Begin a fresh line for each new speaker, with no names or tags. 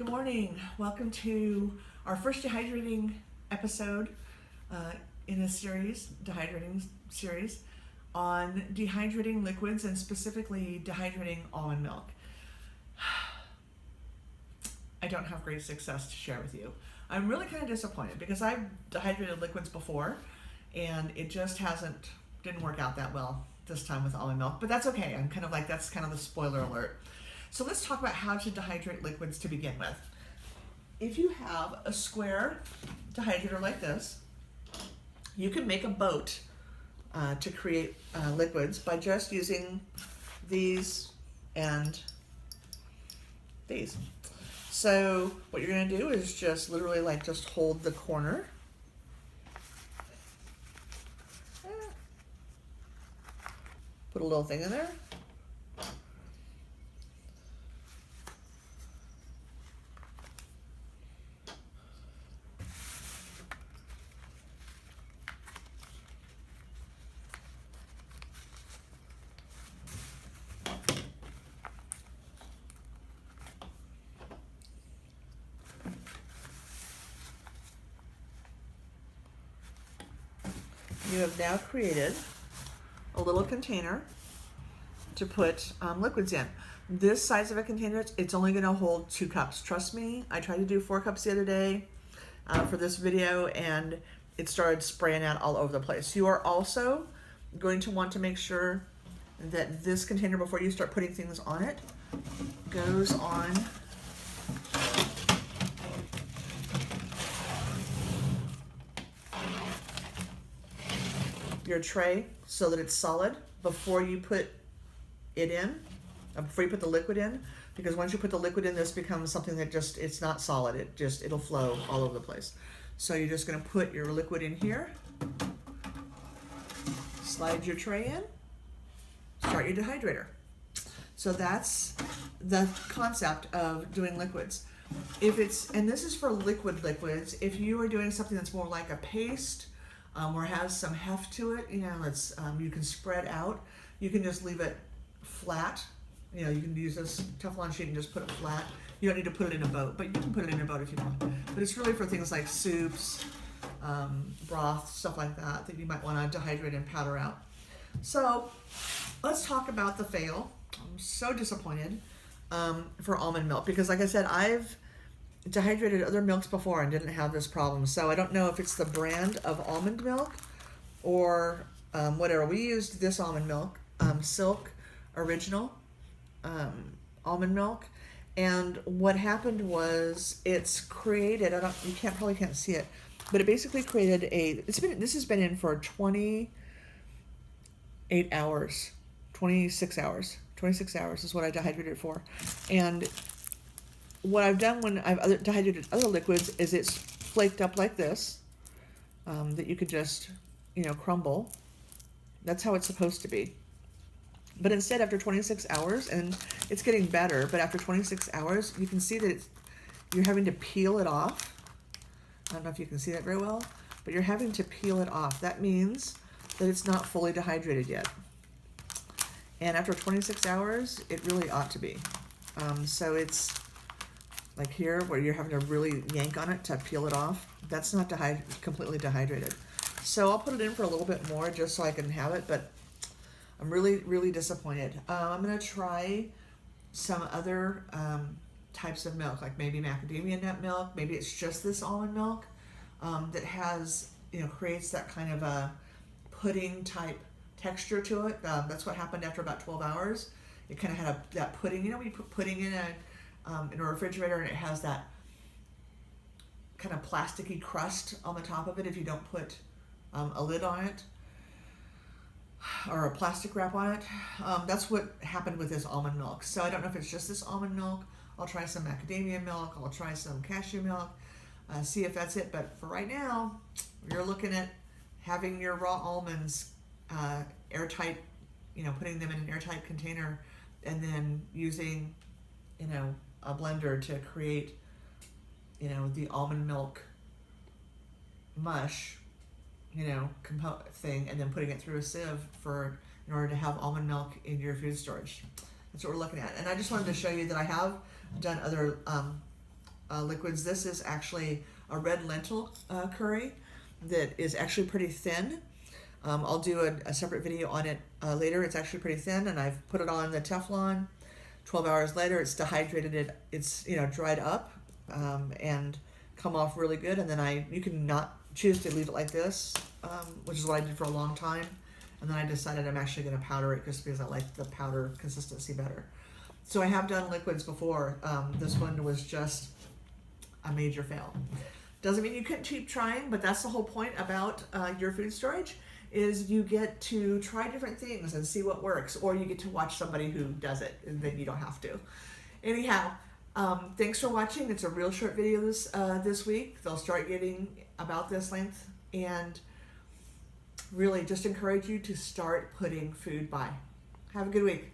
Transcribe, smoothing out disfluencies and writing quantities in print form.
Good morning. Welcome to our first dehydrating episode in a series, dehydrating series, on dehydrating liquids and specifically dehydrating almond milk. I don't have great success to share with you. I'm really kind of disappointed because I've dehydrated liquids before and it just didn't work out that well this time with almond milk, but that's okay. I'm kind of like, that's kind of the spoiler alert. So let's talk about how to dehydrate liquids to begin with. If you have a square dehydrator like this, you can make a boat to create liquids by just using these and these. So what you're going to do is just literally just hold the corner. Put a little thing in there. You have now created a little container to put liquids in. This size of a container, it's only going to hold 2 cups. Trust me, I tried to do 4 cups the other day for this video and it started spraying out all over the place. You are also going to want to make sure that this container, before you start putting things on it, goes on your tray so that it's solid before you put it in, before you put the liquid in, because once you put the liquid in, this becomes something that it's not solid. It'll flow all over the place. So you're just going to put your liquid in here, slide your tray in, start your dehydrator. So that's the concept of doing liquids. And this is for liquids. If you are doing something that's more like a paste, or has some heft to it, you can spread out. You can just leave it flat. You can use this Teflon sheet and just put it flat. You don't need to put it in a boat, but you can put it in a boat if you want. But it's really for things like soups, broth, stuff like that you might want to dehydrate and powder out. So let's talk about the fail. I'm so disappointed for almond milk because, like I said, I've dehydrated other milks before and didn't have this problem. So I don't know if it's the brand of almond milk or whatever. We used this almond milk, Silk Original almond milk, and what happened was it's created, you probably can't see it, but it basically created this has been in for 26 hours is what I dehydrated it for. And what I've done when I've dehydrated other liquids is it's flaked up like this, that you could just, crumble. That's how it's supposed to be. But instead, after 26 hours, and it's getting better, but after 26 hours, you can see that you're having to peel it off. I don't know if you can see that very well, but you're having to peel it off. That means that it's not fully dehydrated yet. And after 26 hours, it really ought to be. So it's like here, where you're having to really yank on it to peel it off. That's not completely dehydrated. So I'll put it in for a little bit more just so I can have it, but I'm really, really disappointed. I'm going to try some other types of milk, like maybe macadamia nut milk. Maybe it's just this almond milk that has, creates that kind of a pudding type texture to it. That's what happened after about 12 hours. It kind of had that pudding. When you put pudding in a refrigerator and it has that kind of plasticky crust on the top of it if you don't put a lid on it or a plastic wrap on it. That's what happened with this almond milk. So I don't know if it's just this almond milk. I'll try some macadamia milk. I'll try some cashew milk. See if that's it. But for right now, you're looking at having your raw almonds airtight, putting them in an airtight container and then using, a blender to create, the almond milk mush, thing, and then putting it through a sieve in order to have almond milk in your food storage. That's what we're looking at. And I just wanted to show you that I have done other liquids. This is actually a red lentil curry that is actually pretty thin. I'll do a separate video on it later. It's actually pretty thin, and I've put it on the Teflon. 12 hours later, it's dehydrated. It's dried up and come off really good. And then you can not choose to leave it like this, which is what I did for a long time. And then I decided I'm actually going to powder it just because I like the powder consistency better. So I have done liquids before. This one was just a major fail. Doesn't mean you couldn't keep trying, but that's the whole point about your food storage, is you get to try different things and see what works, or you get to watch somebody who does it, and then you don't have to. Anyhow, thanks for watching. It's a real short video this week. They'll start getting about this length, and really just encourage you to start putting food by. Have a good week.